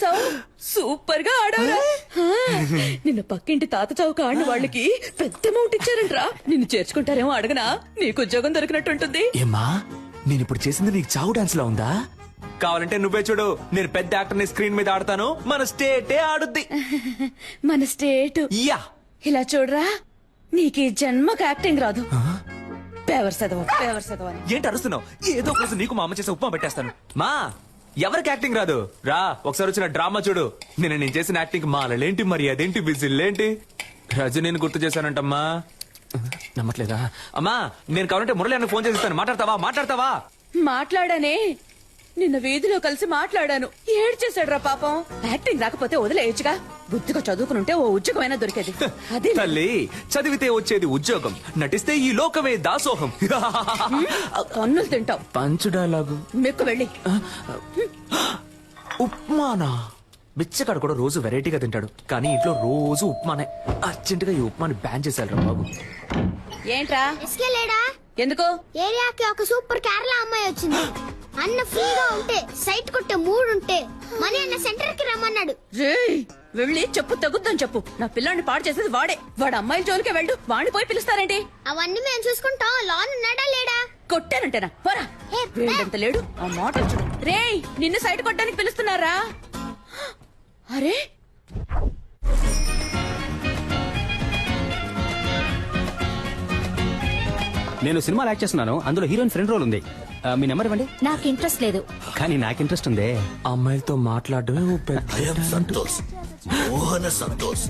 చేసావు, సూపర్ గా ఆడావురా. నిన్న పక్కింటి తాత చౌక ఆడిన వాళ్ళకి పెద్ద అమౌంట్ ఇచ్చారంట్రా. నిన్ను చేర్చుకుంటారేమో అడగనా, నీకు ఉద్యోగం దొరికినట్టుంటుంది. ఏమ్మా నేను ఇప్పుడు చేసింది నీకు చావు డాన్స్ లో ఉందా? కావాలంటే నువ్వే చూడు, నేను పెద్ద యాక్టర్ ని స్క్రీన్ మీద ఆడతాను, మన స్టేటే ఆడుద్ది. మన స్టేట్ యా ఇలా చూడరా, నీకు ఈ జన్మకు యాక్టింగ్ రాదు. పేవర్ చదవ అని. ఏంటి అరుస్తున్నావు? ఏదో కోసం నీకు మా అమ్మ చేసే ఉప్మా పెట్టేస్తాను. మా ఎవరికి యాక్టింగ్ రాదు రా, ఒకసారి వచ్చిన డ్రామా చూడు. నేను చేసిన యాక్టింగ్ మాలలేంటి, మరి అదేంటి, విజిల్లేంటి, రజనీని గుర్తు చేశానంటమ్మా. నమ్మట్లేదా? అమ్మా నేను కావాలంటే మురళి అన్న ఫోన్ చేస్తాను, మాట్లాడతావా? మాట్లాడానే, నిన్న వీధిలో కలిసి మాట్లాడాను. ఏడ్చేశాడురా పాపం. యాక్టింగ్ రాకపోతే వదిలేయచ్చుగా, బుద్ధిగా చదువుకునుంటే ఓ ఉద్యోగమైనా దొరికేది. అదే తల్లి, చదివితే వచ్చేది ఉద్యోగం, నటిస్తే ఈ లోకమే దాసోహం. కన్నులు తింటావు. పంచు డైలాగు. మెక్కు వెళ్ళి. ఉప్మానా? బిచ్చగాడు కూడా రోజు వెరైటీగా తింటాడు, కానీ ఇంట్లో రోజు ఉప్మానే. అర్జెంట్ గా ఈ ఉప్మాని బ్యాన్ చేశారు బాబు. ఏంట్రా లేడా? ఎందుకు? ఏరియాకి ఒక సూపర్ కేరళ అమ్మాయి వచ్చింది. అన్న ఫ్రీగా ఉంటే, సైట్ కొట్టే మూడు ఉంటే మనీ అన్న సెంటర్ కి రమ్మన్నాడు. రేయ్ వెళ్ళి చెప్పు, తగ్గుద్దని చెప్పు. నా పిల్లాన్ని పాడు చేసేది వాడే. వాడు అమ్మాయిల జోలికే వెళ్ళు, వాడిని పోయి పిలుస్తారేంటి? అవన్నీ మేము చూసుకుంటాం. లాన్ ఉన్నాడా లేడా? కొట్టానంటేనా పోరా. వీడంత లేడు, ఆ మాట చూడు. రేయ్ నిన్ను సైట్ కొట్టడానికి పిలుస్తున్నారా? అరే నేను సినిమాలో యాక్ట్ చేస్తున్నాను, అందులో హీరోయిన్ ఫ్రెండ్ రోల్ ఉంది. మీ నెంబర్ ఇవ్వండి. నాకు ఇంట్రెస్ట్ లేదు. కానీ నాకు ఇంట్రెస్ట్ ఉంది. అమ్మాయిలతో మాట్లాడడమే ఓ పెద్ద. I am Santosh. Mohana Santosh.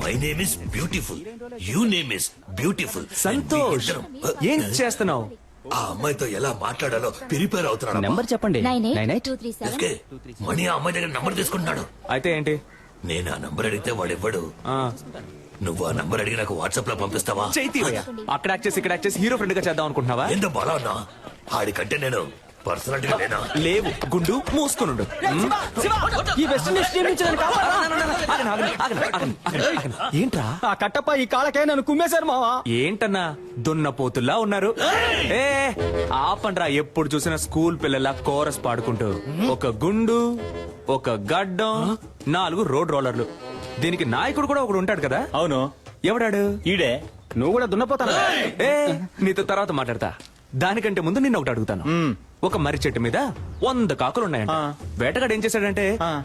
My name is beautiful. You name is beautiful. Santosh, ఏం చేస్తున్నావు? ఆ అమ్మాయితో ఎలా మాట్లాడాలో ప్రిపేర్ అవుతున్నాడు. నెంబర్ చెప్పండి. 9823 మణి ఆ అమ్మాయి దగ్గర నంబర్ తీసుకుంటున్నాడు. అయితే ఏంటి? నేను ఆ నంబర్ అడిగితే వాడు ఇవ్వడు. నువ్వు ఆ నంబర్ అడిగి నాకు వాట్సాప్ లో పంపిస్తావా? చైతీవయ్యా, అక్కడ యాక్ట్ చేసి ఇక్కడ యాక్ట్ చేసి హీరో ఫ్రెండ్ గా చేద్దాం అనుకుంటున్నావా? ఎంత బలా ఉన్నా ఆడికంటే నేను పర్సనాలిటీగా లేనా? లేవు, గుండు మూసుకునుండు. ఈ వెస్ట్ ఇండీస్ టీం నుంచి నన్ను ఏంట్రా ఆ కట్టప్ప ఈ కాళ్ళకే నన్ను కుమ్మేశారు మావా. ఏంటన్నా దున్నపోతుల్లా ఉన్నారు? ఏ ఆపండ్రా, ఎప్పుడు చూసినా స్కూల్ పిల్లల కోరస్ పాడుకుంటూ. ఒక గుండు, ఒక గడ్డం, 4 రోడ్ రోలర్లు. దీనికి నాయకుడు కూడా ఒకడు ఉంటాడు కదా? అవును. ఎవడాడు? ఈడే. నువ్వు కూడా దున్నపోతాను. ఏ నీతో తర్వాత మాట్లాడతా. దానికంటే ముందు నిన్న ఒకటి అడుగుతాను. ఒక మర్రి చెట్టు మీద 100 కాకులు ఉన్నాయంట. వేటగాడు ఏం చేశాడంటే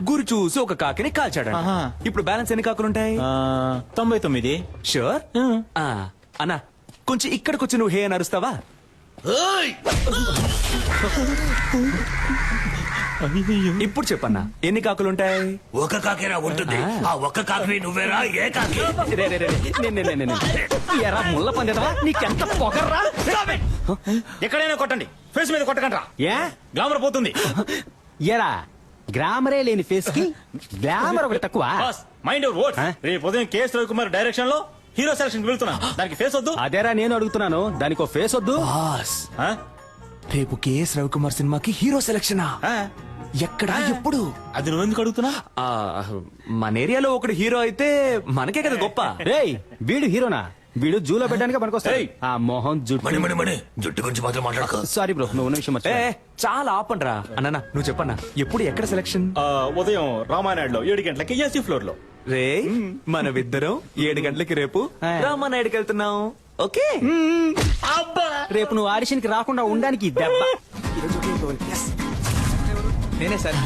గురి చూసి ఒక కాకిని కాల్చాడు. ఇప్పుడు బ్యాలెన్స్ ఎన్ని కాకులుంటాయి? 99. షూర్? అన్నా కొంచెం ఇక్కడికొచ్చి నువ్వు హే అని అరుస్తావా? ఇప్పుడు చెప్పన్నా ఎన్ని కాకులుంటాయి? ఒక కాకేరా ఉంటుంది. ఆ ఒక్క కాకి నువ్వేరా? ఏ కాకి? ఎరా ముళ్ళ పందేదవా, నీకెంత పొగర్రా? ఎక్కడైనా కొట్టండి, ఫేస్ మీద కొట్టకండి రా. ఏ గ్లామర్ పోతుంది. ఎరా గ్లామరే లేని ఫేస్ కి గ్లామర్ ఒకటి తక్కువ. Mind your words. రేపు ఉదయం కేఎస్ రవికుమార్ డైరెక్షన్ లో హీరో సెలక్షన్ వెళ్తున్నా, దానికి ఫేస్ వద్దు. అదేరా నేను అడుగుతున్నాను, దానికి ఫేస్ వద్దు. రేపు కేఎస్ రవికుమార్ సినిమాకి హీరో సెలక్షనా? ఎక్కడా, ఎప్పుడు? అది నువ్వు ఎందుకు అడుగుతున్నా? మన ఏరియాలో ఒకడు హీరో అయితే మనకే కదా గొప్ప. రేయ్ వీడు హీరోనా? వీడు జూలో పెట్టడానికి పనికొస్తాయి. ఆ మొహం మణి మణి మణి జుట్టు గురించి మాత్రం మాట్లాడక. సారీ బ్రో, నువ్వు ఉన్న విషయం చాలా ఆపండ్రా. అన్న నువ్వు చెప్పన్నా, ఎప్పుడు ఎక్కడ సెలక్షన్? ఉదయం రామానాయుడులో 7 గంటలకి ఏసీ ఫ్లోర్ లో. రే మనమిద్దరం 7 గంటలకి రేపు రామానాయుడుకి వెళ్తున్నాం. ఓకే? రేపు నువ్వు ఆడిషన్ కి రాకుండా ఉండడానికి దెబ్బ. నేనే సార్.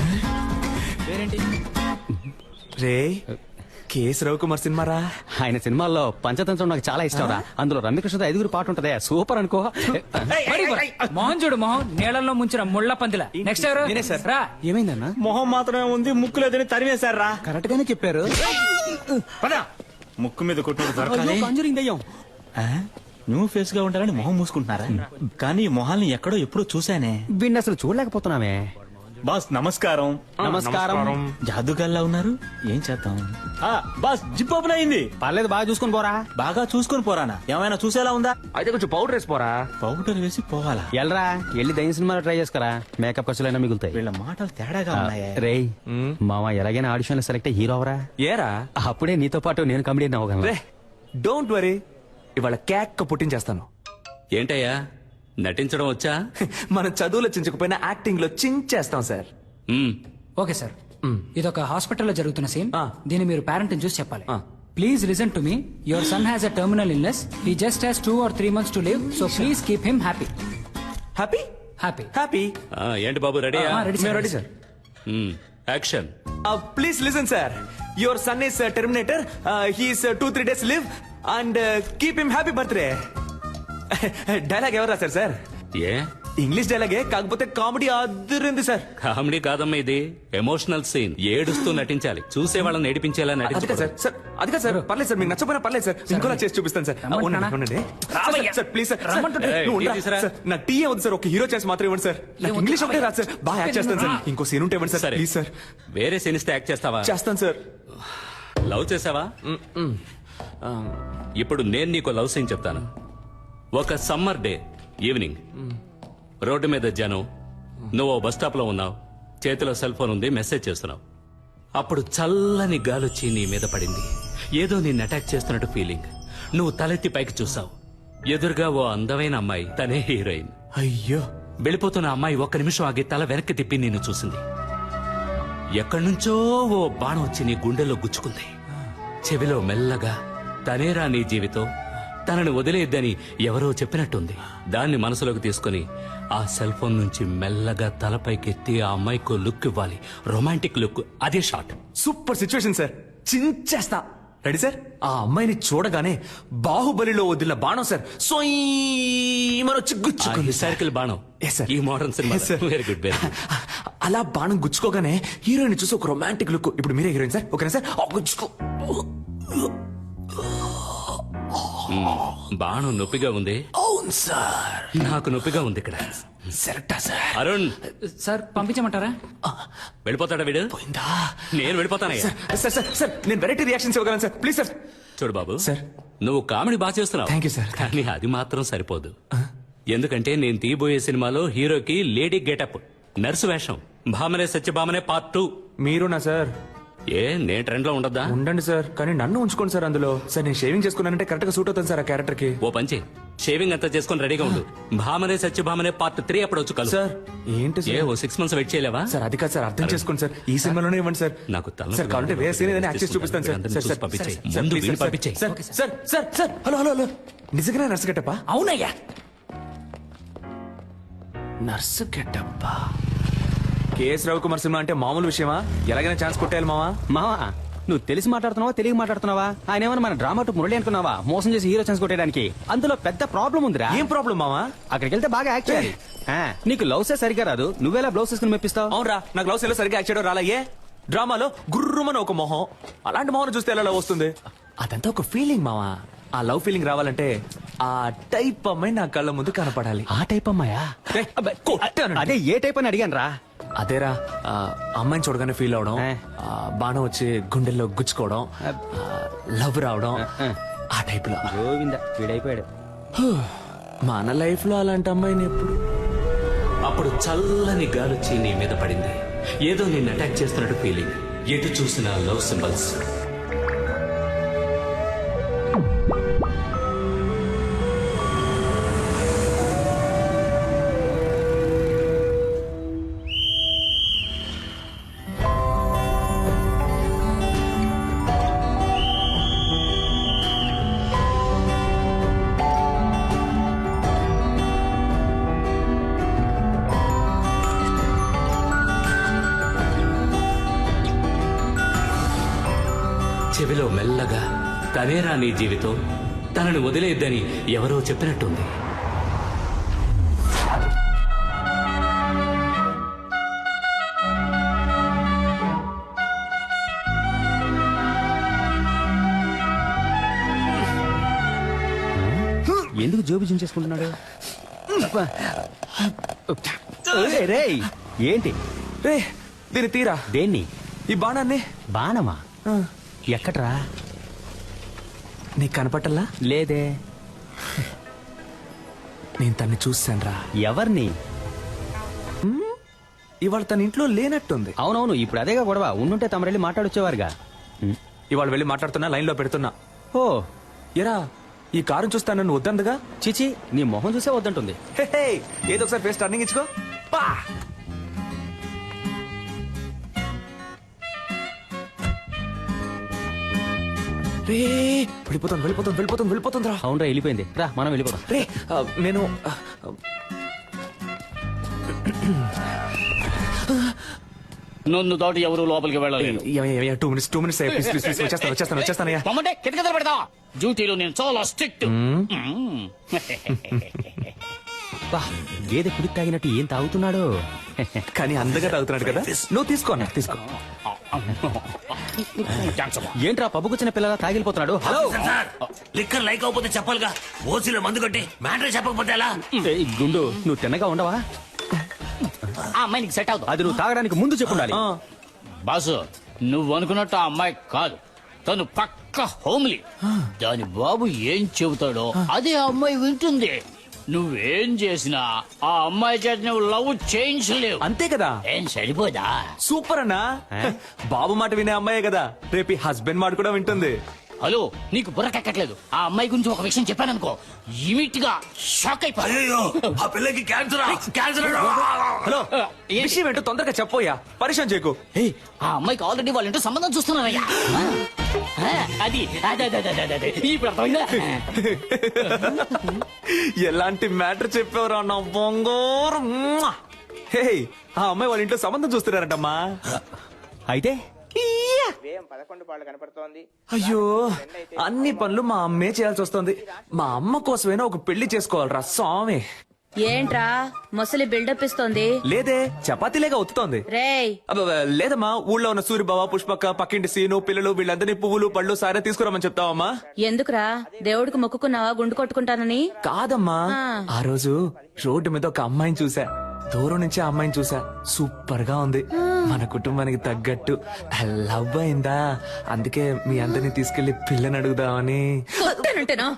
రే కేఎస్ రవికుమార్ సినిమారా? ఆయన సినిమాల్లో పంచతంత్రం నాకు చాలా ఇష్టం రా. అందులో రమ్యకృష్ణతో 5 పాట ఉంటదే, సూపర్ అనుకో. మోహన్ చూడు, మొహం నీళ్ళల్లో ముంచిన ముళ్ళ పందిల. నెక్స్ట్ ఎవరు? నేనే సార్. రా. ఏమైందన్నా? మొహం మాత్రమే ఉంది, ముక్కు లేదని తరివేశారు రా. కరెక్ట్ గానే చెప్పారు. ముక్కు మీద కొట్టు కంజూరింగ్ దయ్యం. నువ్వు ఫేస్ గా ఉంటారని మొహం మూసుకుంటున్నారా? కానీ మొహాల్ని ఎక్కడో ఎప్పుడో చూసానే. వీడిని అసలు చూడలేకపోతున్నామే. బాస్ నమస్కారం. నమస్కారం. జాదుగాల్లా ఉన్నారు, ఏం చేద్దాం? బాస్ జిప్ ఓపెన్ అయింది. పర్లేదు, బాగా చూసుకొని పోరా. బాగా చూసుకొని పోరానా? ఏమైనా చూసేలా ఉందా? అయితే కొంచెం పౌడర్ వేసి పోరా. పౌడర్ వేసి పోవాలా? ఎల్రా వెళ్ళి దయ్యం సినిమాలో ట్రై చేసుకోరా, మేకప్ ఖర్చులైనా మిగులుతాయి. వీళ్ళ మాటలు తేడాగా ఉన్నాయా? రేయ్ మామ, ఎలాగైనా ఆడిషన్ లో సెలెక్ట్ హీరో అవరా. ఏరా అప్పుడే నీతో పాటు నేను కమిడీ అవ్వగలను. డోంట్ వరీ, ఇవాళ కేక్ పుట్టించేస్తాను. ఏంటయ్యా నటించడం వచ్చా? మనం చదువులో చించకపోయినా యాక్టింగ్ లో చించేస్తాం సార్. Okay sir. ఇదొక హాస్పిటల్లో జరుగుతున్న సీన్. ఆ. దీన్ని మీరు పేరెంట్ చూసి చెప్పాలి. ఆ. Please listen to me. Your son has a terminal illness. He just has 2 or 3 months to live. So please keep him happy. Happy happy. Happy ఏంటి బాబు రెడీయా? Ready sir. Ready sir. Action. Please listen sir. Your son is Terminator. He's 2-3 days live and keep him happy birthday. Dialogue ఎవరు రాశారు sir? ఏ English డైలాగే, కాకపోతే comedy అదిరింది sir. Comedy కాదమ్మా, ఇది emotional scene. ఏడుస్తూ నటించాలి, చూసే వాళ్ళని ఏడిపించేలా అది కాదు నటించాలి. సార్. సార్ అది కాదు సార్. పర్లేదు సార్, మీకు నచ్చపోయినా పర్లేదు సార్. ఇంకోలా చేసి చూపిస్తాను సార్. రమ్మంటున్నానా? ఉండండి. రామయ్య. Sir please sir. రమ్మంటుంటే. నువ్వు ఏయ్, ఉండరా? తీసుకురా. సార్, నా టీ ఉంది సార్. ఒక హీరో చేసి మాత్రం ఇవ్వండి సార్. నాకు ఏమొద్దు, ఇంగ్లీష్ ఒకటే రామయ్య. రాదు సార్. బాగా యాక్ట్ చేస్తాను సార్. ఇంకో సీన్ ఉంటే ఇవ్వండి సార్. సరే. Please sir. వేరే సీన్ ఇస్తే యాక్ట్ చేస్తావా? చేస్తాను సార్. లవ్ చేసావా? ఇప్పుడు నేను నీకు లవ్ సీన్ చెప్తాను. ఒక సమ్మర్ డే ఈవినింగ్, రోడ్డు మీద జనం, నువ్వు బస్ స్టాప్ లో ఉన్నావు, చేతిలో సెల్ ఫోన్ ఉంది, మెసేజ్ చేస్తున్నావు. అప్పుడు చల్లని గాలొచ్చి నీ మీద పడింది. ఏదో నిన్ను అటాక్ చేస్తున్నట్టు ఫీలింగ్. నువ్వు తలెత్తి పైకి చూసావు. ఎదురుగా ఓ అందమైన అమ్మాయి, తనే హీరోయిన్. అయ్యో, వెళ్ళిపోతున్న అమ్మాయి ఒక్క నిమిషం ఆగి తల వెనక్కి తిప్పి నిన్ను చూసింది. ఎక్కడి నుంచో ఓ బాణం వచ్చి నీ గుండెల్లో గుచ్చుకుంది. చెవిలో మెల్లగా, తనేరా నీ జీవితం, తనని వదిలేద్దని ఎవరో చెప్పినట్టుంది. దాన్ని మనసులోకి తీసుకుని ఆ సెల్ ఫోన్ నుంచి మెల్లగా తలపైకెత్తి ఆ అమ్మాయికి లుక్ ఇవ్వాలి. Romantic look. అదే షాట్. Super situation sir. చించేస్తా. Ready sir. ఆ అమ్మాయిని చూడగానే బాహుబలిలో వదిలిన బాణం సార్ వచ్చి గుచ్చుకుంది. హిస్టారికల్ బాణం. Yes, sir. ఈ modern cinema. Yes, sir. Very good, very good. అలా బాణం గుచ్చుకోగానే హీరోయిన్ చూసి ఒక రొమాంటిక్ లుక్. ఇప్పుడు మీరే హీరోయిన్ సార్. ఓకేనా సార్? గుచ్చుకో. బాణం నొప్పిగా ఉంది. అవును సార్. నాకు నొప్పిగా ఉంది ఇక్కడ. సెరక్టా సార్. అరుణ్, సార్ పంపించమంటారా? వెళ్ళిపోతాడా వీడు? పోయిందా? నేను వెళ్ళిపోతానయ్యా. సార్ సార్ సార్ నేను వెరైటీ రియాక్షన్స్ ఇవ్వగలను సార్. Please sir. చూడు బాబు, సార్. నువ్వు కామెడీ బాగా చేస్తున్నావు. Thank you, sir. కానీ అది మాత్రం సరిపోదు. ఎందుకంటే నేను తీయబోయే సినిమాలో హీరోకి లేడీ గెటప్, నర్సు వేషం, భామనే సత్యభామనే పార్ట్ 2. మీరునా సార్? ఏ నేను ట్రెండ్ లో ఉండద్దా? ఉండండి సార్, కానీ నన్ను ఉంచుకోండి సార్ అందులో. సార్ నేను షేవింగ్ చేసుకున్నానంటే కరెక్ట్ గా సూట్ అవుతాను సార్ ఆ క్యారెక్టర్ కి. ఓ పంచే, షేవింగ్ అంతా చేసుకొని రెడీగా ఉండు. భామనే సత్యభామనే పార్ట్ 3 అప్పుడు వచ్చి కలు. సార్ ఏంటి ఏ సార్? ఓ 6 months వెయిట్ చేయలేవా? సార్ అది కాదు సార్, అర్థం చేసుకోండి సార్. ఈ సినిమాలోనే ఇవ్వండి సార్. నాకు తలనొప్పి సార్ కావాలంటే వేరే సీన్ ఏదైనా యాక్ట్ చేసి చూపిస్తాను సార్. అందరిని సార్ చూసి సార్ పంపించేయ్. సార్, ముందు ప్లీజ్ వీడిని సార్. పంపించేయ్. Sir sir sir sir hello hello hello. నిజంగానే నర్సు గెటప్పా? అవునయ్యా. నర్సు గెటప్పా? కేఎస్ రవికుమార్ సినిమా అంటే మామూలు విషయమా? ఎలాగైనా ఛాన్స్ కొట్టేయాలి మావా. మావా, నువ్వు తెలిసి మాట్లాడుతున్నావా తెలియ మాట్లాడుతున్నావా? ఆయన ఏమన్నా మన డ్రామా టు మురళి అనుకున్నావా? మోసం చేసి హీరో ఛాన్స్ కొట్టేయడానికి. అందులో పెద్ద ప్రాబ్లం ఉందిరా. ఏం ప్రాబ్లం మావా? అక్కడికి వెళ్తే బాగా యాక్ట్ చేయాలి. నీకు లవ్సే సరిగా రాదు, నువ్వేలా బ్లౌజ్ వేసుకుని మెప్పిస్తావు? అవునరా, నాకు లవ్ సెల్లో సరిగ్గా యాక్ట్ చేయడం రాలయ్యే. డ్రామాలో గుర్రుమని ఒక మొహం, అలాంటి మొహం చూస్తే ఎలా లవ్ వస్తుంది? అదంతా ఒక ఫీలింగ్ మావా. ఆ లవ్ ఫీలింగ్ రావాలంటే ఆ టైప్ అమ్మాయి నా కళ్ళ ముందు కనపడాలి. ఆ టైప్ అమ్మాయా? ఏయ్, కొట్టానండి. అదే ఏ టైప్ అని అడిగాను రా. అదేరా, అమ్మాయిని చూడగానే ఫీల్ అవడం, బాణం వచ్చి గుండెల్లో గుచ్చుకోవడం, లవ్ రావడం, ఆ టైప్ లో. గోవింద వీడైపోయాడు. మన లైఫ్ లో అలాంటి అమ్మాయిని ఎప్పుడు. అప్పుడు చల్లని గాలొచ్చి నీ మీద పడింది. ఏదో నిన్ను అటాక్ చేస్తున్నట్టు ఫీలింగ్. ఎటు చూసిన లవ్ సింబల్స్. చెవిలో మెల్లగా, తనేరా నీ జీవితం, తనని వదిలేద్దని ఎవరో చెప్పినట్టుంది. ఎందుకు జోబు చించేసుకుంటున్నాడు? రేయ్ ఏంటి? రే దీన్ని తీరా. దేన్ని? ఈ బాణాన్ని. బాణమా? ఎక్కడ్రా? నీకు కనపట్టల్లా? లేదే. నేను తన్ని చూశాను రా. ఎవరిని? ఇవాళ తన ఇంట్లో లేనట్టుంది. అవునవును, ఇప్పుడు అదేగా గొడవ. ఉండుంటే తమరెళ్ళి మాట్లాడొచ్చేవారుగా. ఇవాళ వెళ్ళి మాట్లాడుతున్నా, లైన్ లో పెడుతున్నా. ఓ ఎరా, ఈ కారు చూస్తాను నన్ను వద్దందుగా. చిచి, నీ మొహం చూసే వద్దంటుంది. ఏదో ఒకసారి ఫేస్ టర్నింగ్ ఇచ్చుకో. పా రే వెళ్ళిపోతుంది రా. అవునరా వెళ్ళిపోయింది, రా మనం వెళ్ళిపోదాం. రే నేను నన్ను దాటి ఎవరు లోపలికి వెళ్ళలేదు. 2 minutes ప్లీజ్ వచ్చేస్తానయ్యా. మమ్మంటే కిటకలు పెడతా. డ్యూటీలో నేను చాలా స్ట్రిక్ట్. బా, గేదె కుడి తాగినట్టు ఏం తాగుతున్నాడు. కానీ అందగా తాగుతున్నాడు కదా. నువ్వు తీసుకో అన్న, తీసుకో. ఏంట్రా పబ్బుకొచ్చిన పిల్లల తాగిలిపోతున్నాడు. హలో సార్ లిక్కర్ లైక్ అవకపోతే చెప్పాలిగా. ఓసీలో మందు కొట్టి మ్యాటర్ చెప్పకపోతే ఎలా? ఏయ్, గుండు నువ్వు తిన్నగా ఉండవా? ఆ అమ్మాయి నీకు సెట్ అవుతుంది. అది నువ్వు తాగడానికి ముందు చెప్పుండాలి. బాసు నువ్వు అనుకున్నట్టు ఆ అమ్మాయి కాదు, తను పక్క హోమ్లీ. దాని బాబు ఏం చెబుతాడో అదే ఆ అమ్మాయి వింటుంది. నువ్వేం చేసినా ఆ అమ్మాయి చేత నువ్వు లవ్ చేయించలేవు. అంతే కదా. ఏం సరిపోదా? సూపర్ అన్నా. బాబు మాట వినే అమ్మాయే కదా, రేపు హస్బెండ్ మాట కూడా వింటుంది. హలో నీకు బుర్రకెక్కట్లేదు. ఆ అమ్మాయి గురించి ఒక విషయం చెప్పాననుకో, ఇమిట్ గా షాక్ అయిపోయి. అయ్యో ఆ పిల్లకి క్యాన్సర్. హలో విషయం ఏంటో తొందరగా చెప్పోయా, పరిచయం చేయకు. ఆ అమ్మాయికి ఆల్రెడీ వాళ్ళ ఇంటో సంబంధం చూస్తున్నారయ్యా. అది అదే ఇప్పుడు అర్థమైందా? ఎలాంటి మ్యాటర్ చెప్పావురా నా బొంగోరు. హే, ఆ అమ్మాయి వాళ్ళ ఇంట్లో సంబంధం చూస్తున్నారంటమ్మా. అయితే అయ్యో అన్ని పనులు మా అమ్మే చేయాల్సి వస్తుంది. మా అమ్మ కోసమైనా ఒక పెళ్లి చేసుకోవాలరా స్వామి. ఏంట్రా ముసలి బిల్డప్ ఇస్తోంది? లేదే, చపాతీలేగా ఒత్తుతోంది. రేయ్ లేదమ్మా, ఊళ్ళో ఉన్న సూరిబావ, పుష్పక్క, పక్కింటి సీను, పిల్లలు వీళ్ళందరినీ పువ్వులు పళ్ళు సారే తీసుకురామని చెప్తావమ్మా. ఎందుకురా? దేవుడికి మొక్కుకున్నావా గుండు కొట్టుకుంటానని? కాదమ్మా, ఆ రోజు రోడ్డు మీద ఒక అమ్మాయిని చూసా. దూరం నుంచి ఆ అమ్మాయిని చూసా, సూపర్ గా ఉంది. మన కుటుంబానికి తగ్గట్టు లవ్ అయిందా. అందుకే మీ అందరినీ తీసుకెళ్లి పిల్లని అడుగుదామని. కొట్టానంటేనా?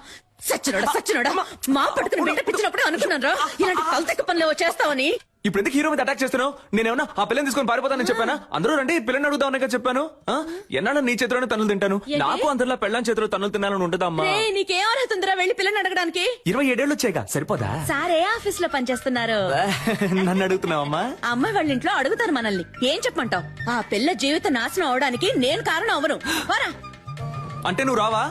సచ్చినోడా మా పట్టుకుని బిల్డప్ ఇచ్చినప్పుడు అనుకున్నాను రా ఇలాంటి కల్తెక్క పనులు చేస్తావని. ఇప్పుడు ఎందుకు హీరో మీద అటాక్ చేస్తున్నావు? నేనేమన్నా ఆ పిల్లని తీసుకొని పారిపోతానని చెప్పానా? అందరూ రండి పిల్లని అడుగుదామని చెప్పాను. ఎన్నాళ్ళు నీ చేతిలోనే తన్నులు తింటాను. నాకు అందరిలో పెళ్ళాం చేతిలో తన్నులు తినాలని ఉంటుందమ్మా. నీకేం అర్హతుందిరా వెళ్ళి పిల్లని అడగడానికి? 27 ఏళ్ళు వచ్చాయిగా, సరిపోదా? సారే ఆఫీస్ లో పనిచేస్తున్నారు. నన్ను అడుగుతున్నావమ్మా? అమ్మాయి వాళ్ళ ఇంట్లో అడుగుతారు మనల్ని. ఏం చెప్పమంటావు? ఆ పిల్ల జీవిత నాశనం అవడానికి నేను కారణం అవను. వారా అంటే నువ్వు రావా?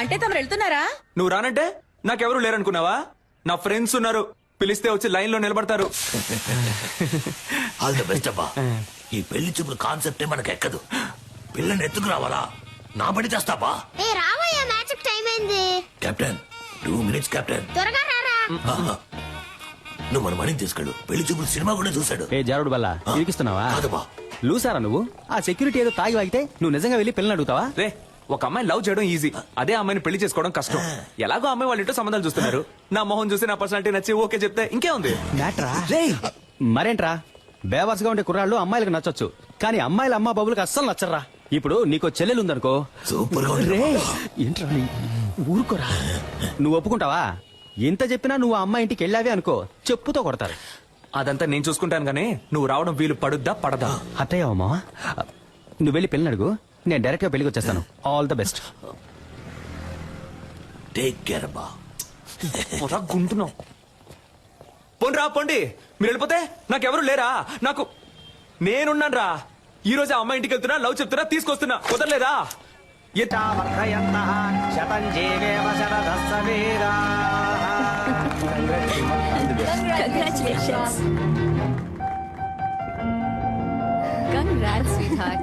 అంటే తమరు వెళ్తున్నారా? నువ్వు రానంటే నాకెవరు లేరనుకున్నావా? నా ఫ్రెండ్స్ ఉన్నారు, పిలిస్తే వచ్చి లైన్ లో నిలబడతారు. ఆల్ ది బెస్ట్ అబ్బా. ఈ పెళ్లి చూపుల కాన్సెప్టే మనకు ఎక్కదు. పిల్లని ఎత్తుకు రావాలా? నా పని చేస్తావా? ఏ రావయ్యా, మ్యాచ్ టైం అయింది. Captain 2 minutes captain. త్వరగా రారా. నువ్వు మన మణిని తీసుకెళ్ళు. పెళ్లి చూపులు సినిమా కూడా చూశాడు. ఏ జారుడు బల్ల ఇరికిస్తున్నావా? కాదబ్బా. లూసారా నువ్వు? ఆ సెక్యూరిటీ ఏదో తాగి వాగితే నువ్వు నిజంగా వెళ్ళి పిల్లని అడుగుతావా? రే, ఒక అమ్మాయి లవ్ చేయడం ఈజీ, అదే అమ్మాయిని పెళ్లి చేసుకోవడం కష్టం. ఎలాగో అమ్మాయి వాళ్ళ ఇంట్లో సంబంధాలు చూస్తున్నారు. నా మొహం చూసి నా పర్సనాలిటీ నచ్చి ఓకే చెప్తే ఇంకే ఉంది. మరేంట్రా, బేవర్స్ గా ఉండే కుర్రాళ్ళు అమ్మాయిలకు నచ్చొచ్చు, కానీ అమ్మాయిల అమ్మ బాబులకు అస్సలు నచ్చరా. ఇప్పుడు నీకు చెల్లెలు ఉందనుకో. సూపర్ గా రే, ఏంట్రా ఊరుకోరా. నువ్వు ఒప్పుకుంటావా? ఎంత చెప్పినా నువ్వు ఆ అమ్మాయి ఇంటికి వెళ్ళావే అనుకో, చెప్పుతో కొడతారు. అదంతా నేను చూసుకుంటాను గానీ నువ్వు రావడం వీలు పడుద్దా పడదా? అట్టయ్యావా మావా? నువ్వు వెళ్ళి పెళ్ళి అడుగు, నేను డైరెక్ట్ గా పెళ్లికి వచ్చేస్తాను. All the best. Take care అబ్బా. గుంటున్నావు. పోండి పోండి, మీరు వెళ్ళిపోతే నాకెవరు లేరా? నాకు నేనున్నాను రా. ఈ రోజు అమ్మాయి ఇంటికి వెళ్తున్నా, లవ్ చెప్తున్నా, తీసుకొస్తున్నా. కుదరలేదా? Congrats, sweetheart.